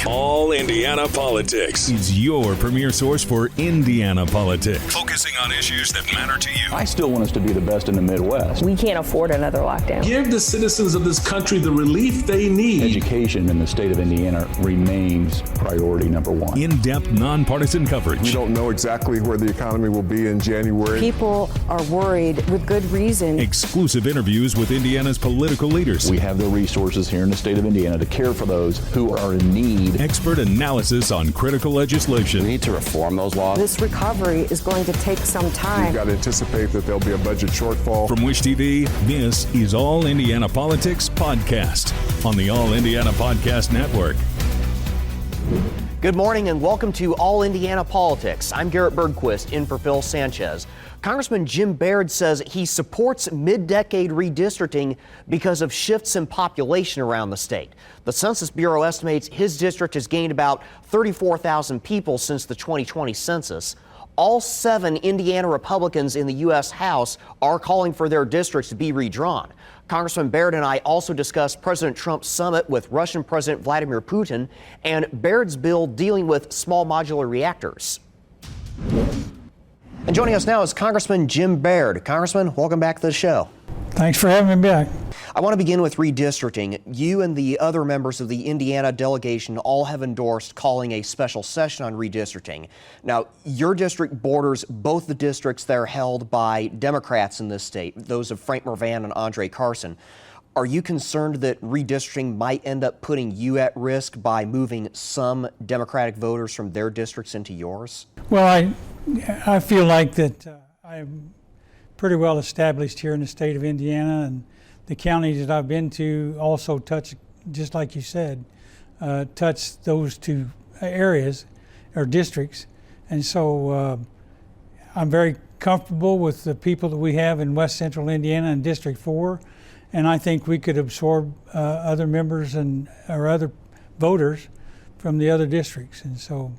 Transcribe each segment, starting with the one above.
All Indiana Politics is your premier source for Indiana politics, focusing on issues that matter to you. I still want us to be the best in the Midwest. We can't afford another lockdown. Give the citizens of this country the relief they need. Education in the state of Indiana remains priority number one. In-depth, nonpartisan coverage. We don't know exactly where the economy will be in January. People are worried with good reason. Exclusive interviews with Indiana's political leaders. We have the resources here in the state of Indiana to care for those who are in need. Expert analysis on critical legislation. We need to reform those laws. This recovery is going to take some time. We've got to anticipate that there'll be a budget shortfall. From Wish TV, this is All Indiana Politics Podcast on the All Indiana Podcast Network. Good morning and welcome to All Indiana Politics. I'm Garrett Bergquist in for Phil Sanchez. Congressman Jim Baird says he supports mid-decade redistricting because of shifts in population around the state. The Census Bureau estimates his district has gained about 34,000 people since the 2020 census. All 7 Indiana Republicans in the U.S. House are calling for their districts to be redrawn. Congressman Baird and I also discussed President Trump's summit with Russian President Vladimir Putin and Baird's bill dealing with small modular reactors. And joining us now is Congressman Jim Baird. Congressman, welcome back to the show. Thanks for having me back. I want to begin with redistricting. You and the other members of the Indiana delegation all have endorsed calling a special session on redistricting. Now, your district borders both the districts that are held by Democrats in this state, those of Frank Mervan and Andre Carson. Are you concerned that redistricting might end up putting you at risk by moving some Democratic voters from their districts into yours? Well, I feel like that I'm pretty well established here in the state of Indiana, and the counties that I've been to also touch, just like you said, touch those 2 areas or districts. And so I'm very comfortable with the people that we have in West Central Indiana and District 4. And I think we could absorb other members or other voters from the other districts. And so,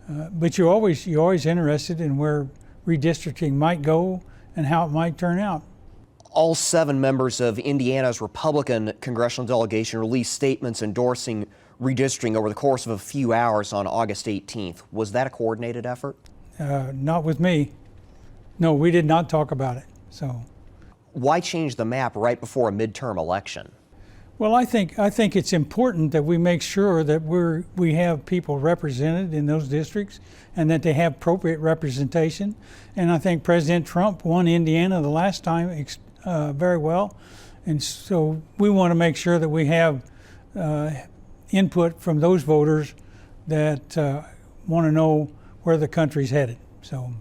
but you're always interested in where redistricting might go and how it might turn out. All 7 members of Indiana's Republican congressional delegation released statements endorsing redistricting over the course of a few hours on August 18th. Was that a coordinated effort? Not with me. No, we did not talk about it. So. Why change the map right before a midterm election? Well, I think it's important that we make sure that we have people represented in those districts and that they have appropriate representation. And I think President Trump won Indiana the last time very well. And so we want to make sure that we have input from those voters that want to know where the country's headed. So.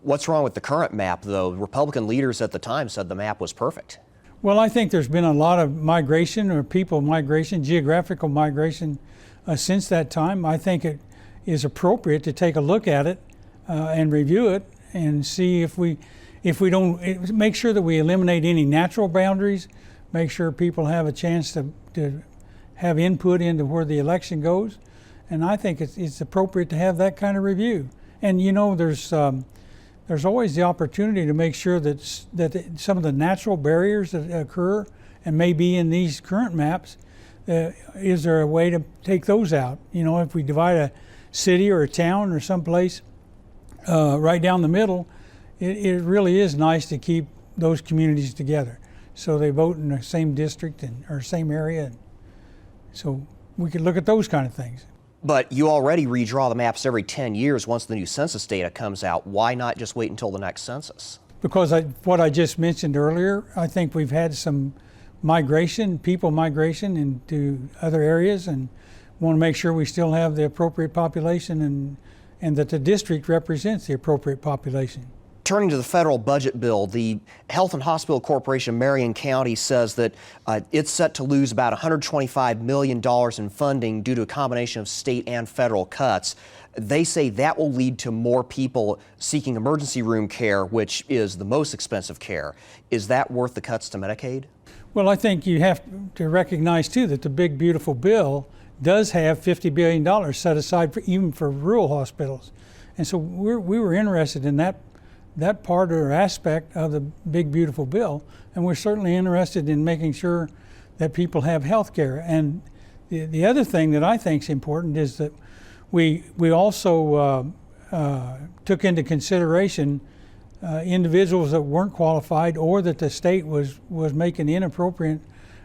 What's wrong with the current map, though? Republican leaders at the time said the map was perfect. Well, I think there's been a lot of migration or people migration, geographical migration since that time. I think it is appropriate to take a look at it and review it and see if we don't make sure that we eliminate any natural boundaries, make sure people have a chance to have input into where the election goes. And I think it's appropriate to have that kind of review. And you know, there's always the opportunity to make sure that some of the natural barriers that occur and may be in these current maps, is there a way to take those out? You know, if we divide a city or a town or someplace right down the middle, it really is nice to keep those communities together so they vote in the same district or same area. So we could look at those kind of things. But you already redraw the maps every 10 years once the new census data comes out. Why not just wait until the next census? Because what I just mentioned earlier, I think we've had some people migration into other areas, and want to make sure we still have the appropriate population and that the district represents the appropriate population. Turning to the federal budget bill, the Health and Hospital Corporation of Marion County says that it's set to lose about $125 million in funding due to a combination of state and federal cuts. They say that will lead to more people seeking emergency room care, which is the most expensive care. Is that worth the cuts to Medicaid? Well, I think you have to recognize, too, that the big, beautiful bill does have $50 billion set aside even for rural hospitals. And so we were interested in that part or aspect of the big, beautiful bill. And we're certainly interested in making sure that people have health care. And The other thing that I think is important is that we also took into consideration individuals that weren't qualified, or that the state was making inappropriate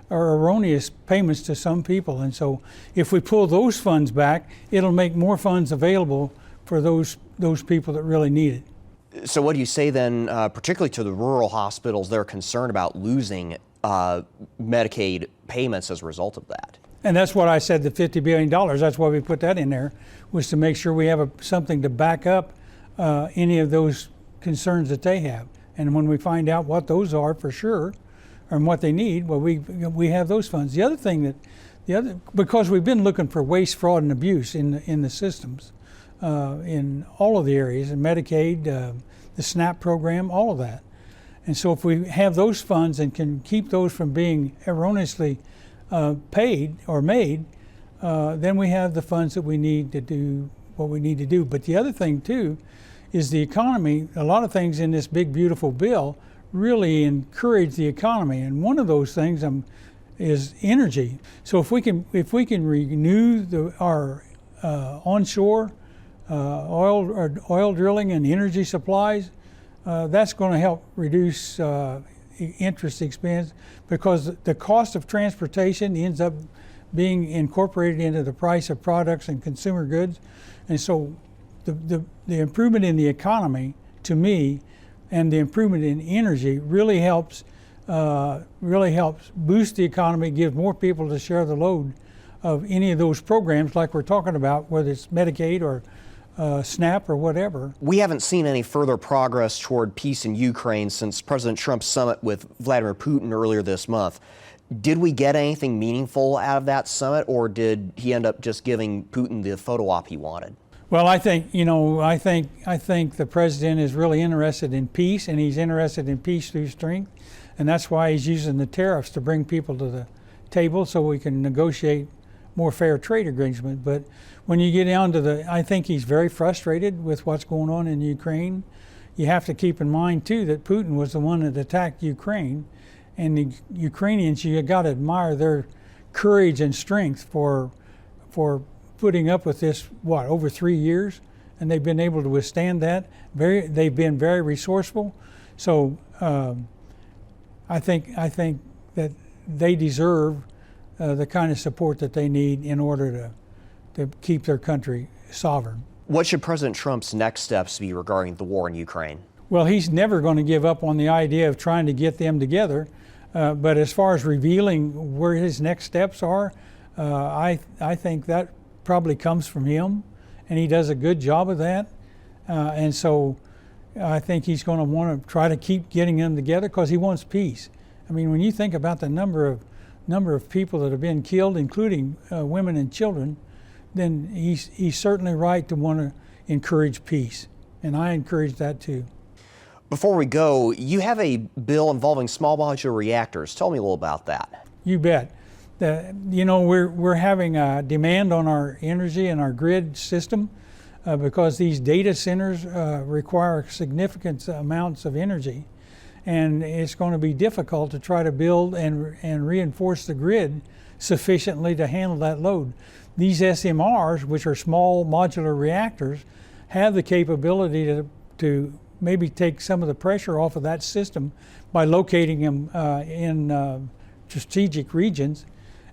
or erroneous payments to some people. And so if we pull those funds back, it'll make more funds available for those people that really need it. So what do you say then, particularly to the rural hospitals, they're concerned about losing Medicaid payments as a result of that? And that's what I said, the $50 billion, that's why we put that in there, was to make sure we have something to back up any of those concerns that they have. And when we find out what those are for sure, and what they need, well, we have those funds. The other thing because we've been looking for waste, fraud, and abuse in the systems, in all of the areas, in Medicaid, the SNAP program, all of that. And so if we have those funds and can keep those from being erroneously paid or made, then we have the funds that we need to do what we need to do. But the other thing too is the economy. A lot of things in this big beautiful bill really encourage the economy, and one of those things is energy. So if we can renew our onshore oil drilling and energy supplies, that's going to help reduce interest expense, because the cost of transportation ends up being incorporated into the price of products and consumer goods. And so the improvement in the economy, to me, and the improvement in energy really helps boost the economy, gives more people to share the load of any of those programs like we're talking about, whether it's Medicaid or SNAP or whatever. We haven't seen any further progress toward peace in Ukraine since President Trump's summit with Vladimir Putin earlier this month. Did we get anything meaningful out of that summit, or did he end up just giving Putin the photo op he wanted? Well, I think the president is really interested in peace, and he's interested in peace through strength, and that's why he's using the tariffs to bring people to the table so we can negotiate more fair trade arrangements. But when you get down to I think he's very frustrated with what's going on in Ukraine. You have to keep in mind too that Putin was the one that attacked Ukraine, and the Ukrainians, you got to admire their courage and strength for putting up with this, over 3 years, and they've been able to withstand that. They've been very resourceful. So I think that they deserve the kind of support that they need in order to keep their country sovereign. What should President Trump's next steps be regarding the war in Ukraine? Well, he's never going to give up on the idea of trying to get them together. But as far as revealing where his next steps are, I think that probably comes from him, and he does a good job of that. And so I think he's going to want to try to keep getting them together because he wants peace. I mean, when you think about the number of people that have been killed, including women and children, then he's certainly right to want to encourage peace. And I encourage that too. Before we go, you have a bill involving small modular reactors. Tell me a little about that. You bet. We're having a demand on our energy and our grid system because these data centers require significant amounts of energy, and it's going to be difficult to try to build and reinforce the grid sufficiently to handle that load. These SMRs, which are small modular reactors, have the capability to maybe take some of the pressure off of that system by locating them in strategic regions.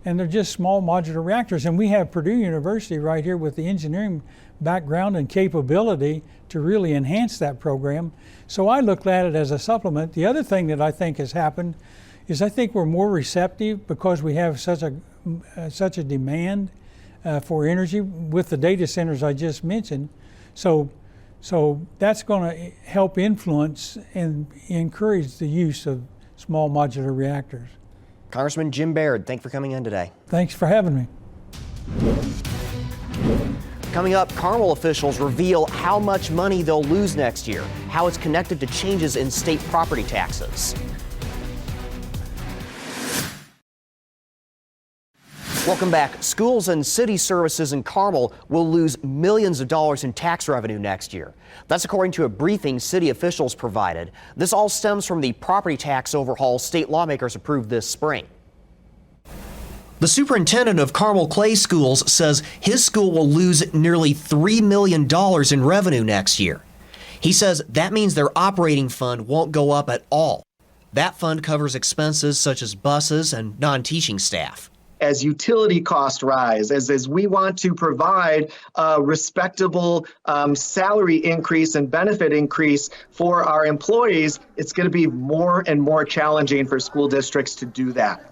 And they're just small modular reactors. And we have Purdue University right here with the engineering background and capability to really enhance that program. So I looked at it as a supplement. The other thing that I think has happened is I think we're more receptive because we have such a demand for energy with the data centers I just mentioned. So that's going to help influence and encourage the use of small modular reactors. Congressman Jim Baird, thanks for coming in today. Thanks for having me. Coming up, Carmel officials reveal how much money they'll lose next year, how it's connected to changes in state property taxes. Welcome back. Schools and city services in Carmel will lose millions of dollars in tax revenue next year. That's according to a briefing city officials provided. This all stems from the property tax overhaul state lawmakers approved this spring. The superintendent of Carmel Clay Schools says his school will lose nearly $3 million in revenue next year. He says that means their operating fund won't go up at all. That fund covers expenses such as buses and non-teaching staff. As utility costs rise, as we want to provide a respectable salary increase and benefit increase for our employees, it's going to be more and more challenging for school districts to do that.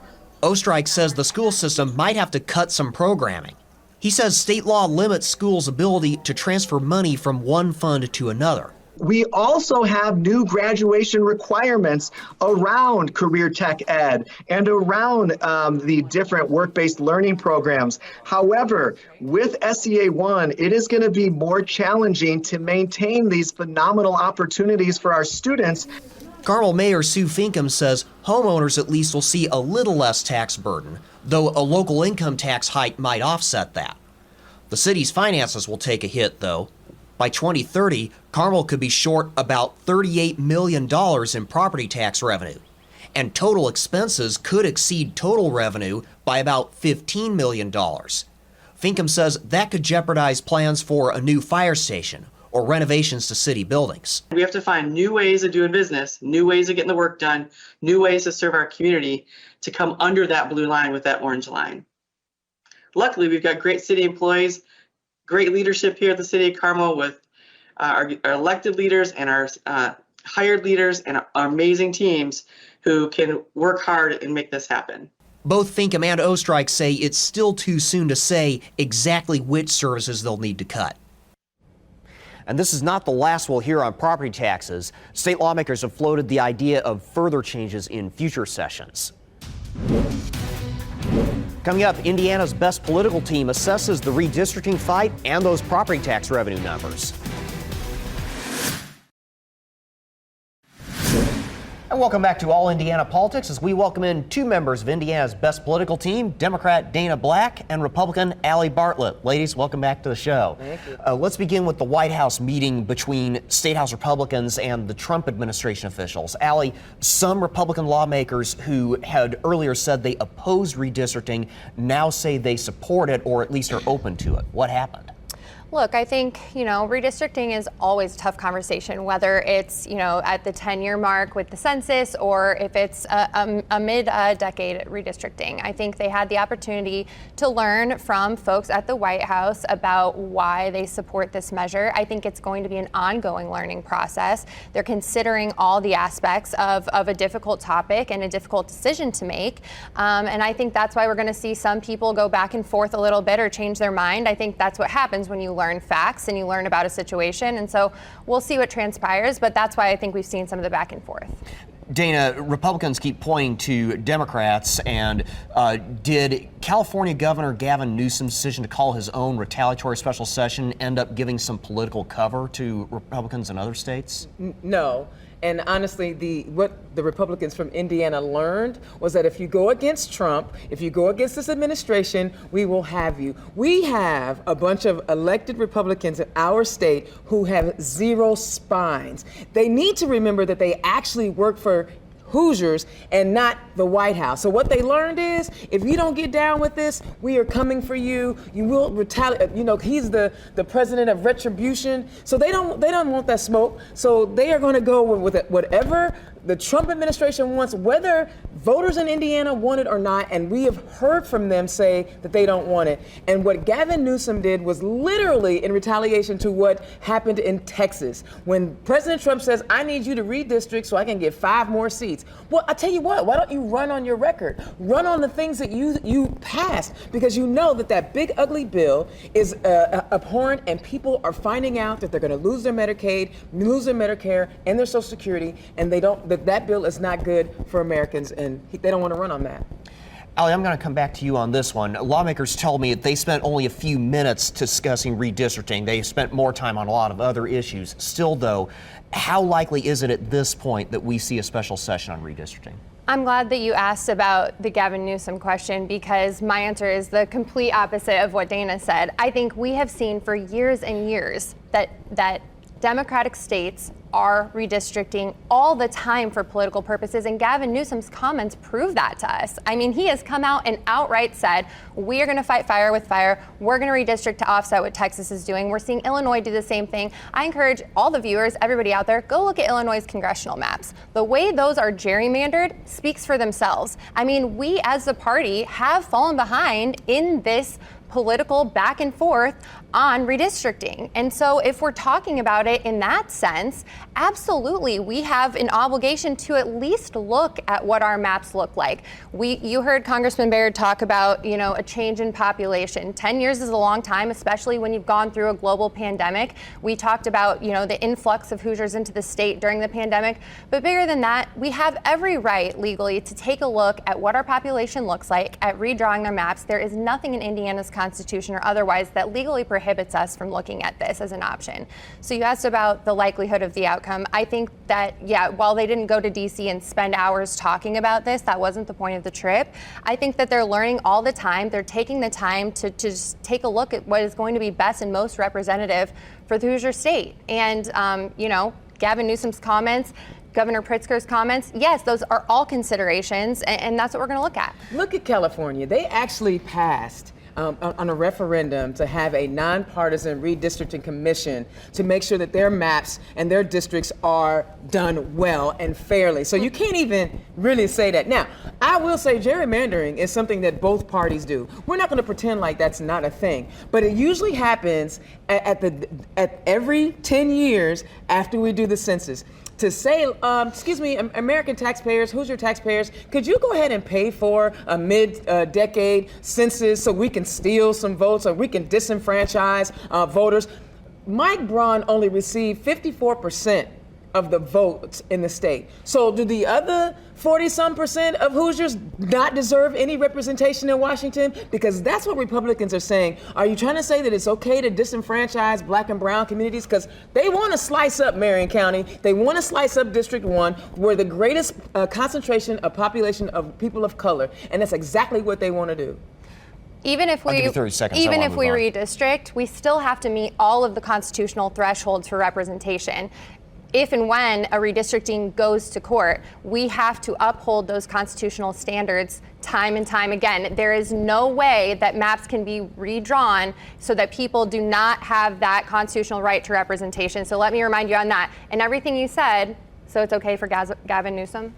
Ostrike says the school system might have to cut some programming. He says state law limits schools' ability to transfer money from one fund to another. We also have new graduation requirements around career tech ed and around the different work-based learning programs. However, with SEA 1, it is going to be more challenging to maintain these phenomenal opportunities for our students. Carmel Mayor Sue Finkham says homeowners at least will see a little less tax burden, though a local income tax hike might offset that. The city's finances will take a hit, though. By 2030, Carmel could be short about $38 million in property tax revenue, and total expenses could exceed total revenue by about $15 million. Finkham says that could jeopardize plans for a new fire station or renovations to city buildings. We have to find new ways of doing business, new ways of getting the work done, new ways to serve our community to come under that blue line with that orange line. Luckily, we've got great city employees, great leadership here at the city of Carmel with our elected leaders and our hired leaders and our amazing teams who can work hard and make this happen. Both Finkham and Ostrike say it's still too soon to say exactly which services they'll need to cut. And this is not the last we'll hear on property taxes. State lawmakers have floated the idea of further changes in future sessions. Coming up, Indiana's best political team assesses the redistricting fight and those property tax revenue numbers. And welcome back to All Indiana Politics as we welcome in two members of Indiana's best political team, Democrat Dana Black and Republican Allie Bartlett. Ladies, welcome back to the show. Thank you. Let's begin with the White House meeting between State House Republicans and the Trump administration officials. Allie, some Republican lawmakers who had earlier said they oppose redistricting now say they support it or at least are open to it. What happened? Look, I think, redistricting is always a tough conversation, whether it's, at the 10-year mark with the census or if it's a mid-decade redistricting. I think they had the opportunity to learn from folks at the White House about why they support this measure. I think it's going to be an ongoing learning process. They're considering all the aspects of a difficult topic and a difficult decision to make. And I think that's why we're going to see some people go back and forth a little bit or change their mind. I think that's what happens when you learn facts and you learn about a situation. And so we'll see what transpires, but that's why I think we've seen some of the back and forth. Dana, Republicans keep pointing to Democrats, and did California Governor Gavin Newsom's decision to call his own retaliatory special session end up giving some political cover to Republicans in other states? No. And honestly, what the Republicans from Indiana learned was that if you go against Trump, if you go against this administration, we will have you. We have a bunch of elected Republicans in our state who have zero spines. They need to remember that they actually work for Hoosiers and not the White House. So what they learned is, if you don't get down with this, we are coming for you. You will retaliate. He's the president of retribution. So they don't want that smoke. So they are going to go with it, whatever the Trump administration wants, whether voters in Indiana want it or not. And we have heard from them say that they don't want it. And what Gavin Newsom did was literally in retaliation to what happened in Texas. When President Trump says, I need you to redistrict so I can get 5 more seats. Well, I tell you what, why don't you run on your record? Run on the things that you passed, because you know that big ugly bill is abhorrent, and people are finding out that they're going to lose their Medicaid, lose their Medicare, and their Social Security, and that bill is not good for Americans, and they don't want to run on that. Allie, I'm going to come back to you on this one. Lawmakers tell me they spent only a few minutes discussing redistricting. They spent more time on a lot of other issues. Still, though, how likely is it at this point that we see a special session on redistricting? I'm glad that you asked about the Gavin Newsom question, because my answer is the complete opposite of what Dana said. I think we have seen for years and years that Democratic states are redistricting all the time for political purposes, and Gavin Newsom's comments prove that to us. I mean, he has come out and outright said, we are going to fight fire with fire. We're going to redistrict to offset what Texas is doing. We're seeing Illinois do the same thing. I encourage all the viewers, everybody out there, go look at Illinois' congressional maps. The way those are gerrymandered speaks for themselves. I mean, we as the party have fallen behind in this political back and forth on redistricting. And so if we're talking about it in that sense, absolutely, we have an obligation to at least look at what our maps look like. You heard Congressman Baird talk about, a change in population. 10 years is a long time, especially when you've gone through a global pandemic. We talked about, the influx of Hoosiers into the state during the pandemic. But bigger than that, we have every right legally to take a look at what our population looks like, at redrawing their maps. There is nothing in Indiana's Constitution or otherwise that legally prohibits us from looking at this as an option. So you asked about the likelihood of the outcome. I think that, while they didn't go to DC and spend hours talking about this, that wasn't the point of the trip. I think that they're learning all the time. They're taking the time to just take a look at what is going to be best and most representative for the Hoosier state. And, Gavin Newsom's comments, Governor Pritzker's comments, yes, those are all considerations, and that's what we're going to look at. Look at California. They actually passed on a referendum to have a nonpartisan redistricting commission to make sure that their maps and their districts are done well and fairly. So you can't even really say that. Now, I will say gerrymandering is something that both parties do. We're not going to pretend like that's not a thing, but it usually happens at every 10 years after we do the census. To say, American taxpayers, Hoosier taxpayers, could you go ahead and pay for a mid-decade census so we can steal some votes or we can disenfranchise voters? Mike Braun only received 54% of the votes in the state. So do the other 40-some% of Hoosiers not deserve any representation in Washington? Because that's what Republicans are saying. Are you trying to say that it's okay to disenfranchise black and brown communities? Because they want to slice up Marion County. They want to slice up District 1, where the greatest concentration of population of people of color. And that's exactly what they want to do. Even if we redistrict, we still have to meet all of the constitutional thresholds for representation. If and when a redistricting goes to court, we have to uphold those constitutional standards time and time again. There is no way that maps can be redrawn so that people do not have that constitutional right to representation. So let me remind you on that. And everything you said, so it's okay for Gavin Newsom?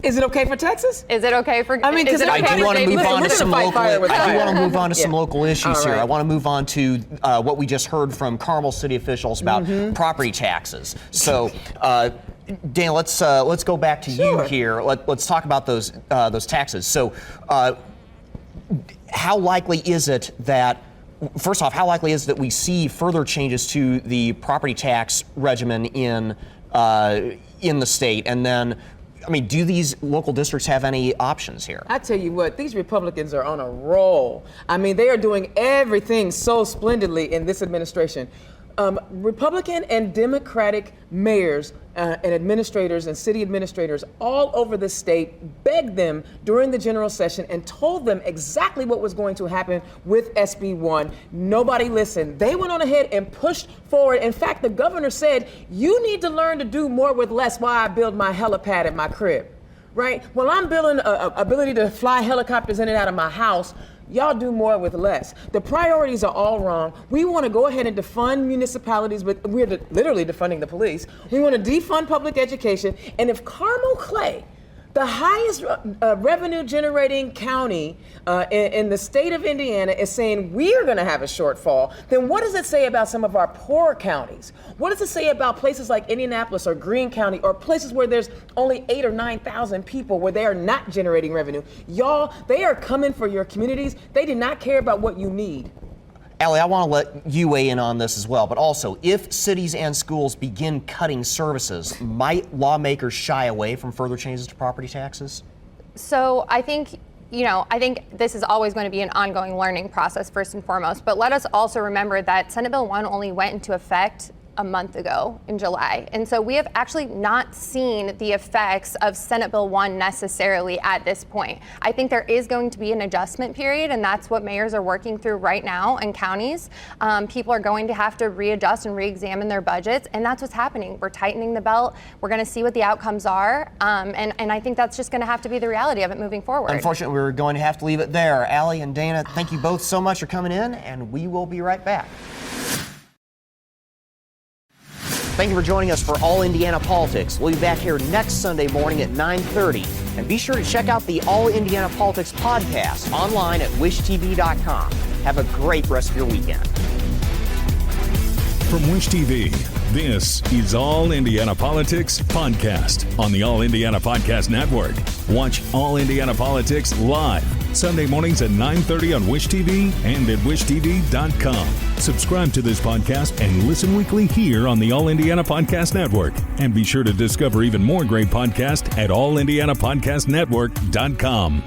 Is it okay for Texas? Is it okay for? I do want to move on to some local issues here. I want to move on to what we just heard from Carmel city officials about property taxes. So, Dan, let's go back to you here. Let's talk about those taxes. So, how likely is it that? First off, how likely is it that we see further changes to the property tax regimen in the state? And then, do these local districts have any options here? I tell you what, these Republicans are on a roll. They are doing everything so splendidly in this administration. Republican and Democratic mayors and administrators and city administrators all over the state begged them during the general session and told them exactly what was going to happen with SB 1. Nobody listened. They went on ahead and pushed forward. In fact, the governor said, you need to learn to do more with less while I build my helipad at my crib. Right? Well, I'm building an ability to fly helicopters in and out of my house. Y'all do more with less. The priorities are all wrong. We want to go ahead and defund municipalities, but we're literally defunding the police. We want to defund public education. And if Carmel Clay, the highest revenue generating county in the state of Indiana, is saying we're going to have a shortfall, then what does it say about some of our poor counties? What does it say about places like Indianapolis or Greene County or places where there's only 8,000 or 9,000 people where they are not generating revenue? Y'all, they are coming for your communities. They do not care about what you need. Allie, I want to let you weigh in on this as well, but also, if cities and schools begin cutting services, might lawmakers shy away from further changes to property taxes? So I think this is always going to be an ongoing learning process, first and foremost, but let us also remember that Senate Bill 1 only went into effect a month ago in July. And so we have actually not seen the effects of Senate Bill 1 necessarily at this point. I think there is going to be an adjustment period, and that's what mayors are working through right now in counties. People are going to have to readjust and re-examine their budgets, and that's what's happening. We're tightening the belt. We're going to see what the outcomes are, and I think that's just going to have to be the reality of it moving forward. Unfortunately, we're going to have to leave it there. Allie and Dana, thank you both so much for coming in, and we will be right back. Thank you for joining us for All Indiana Politics. We'll be back here next Sunday morning at 9:30. And be sure to check out the All Indiana Politics podcast online at wishtv.com. Have a great rest of your weekend. From Wish TV, this is All Indiana Politics Podcast on the All Indiana Podcast Network. Watch All Indiana Politics live Sunday mornings at 9:30 on Wish TV and at wishtv.com. Subscribe to this podcast and listen weekly here on the All Indiana Podcast Network. And be sure to discover even more great podcasts at allindianapodcastnetwork.com.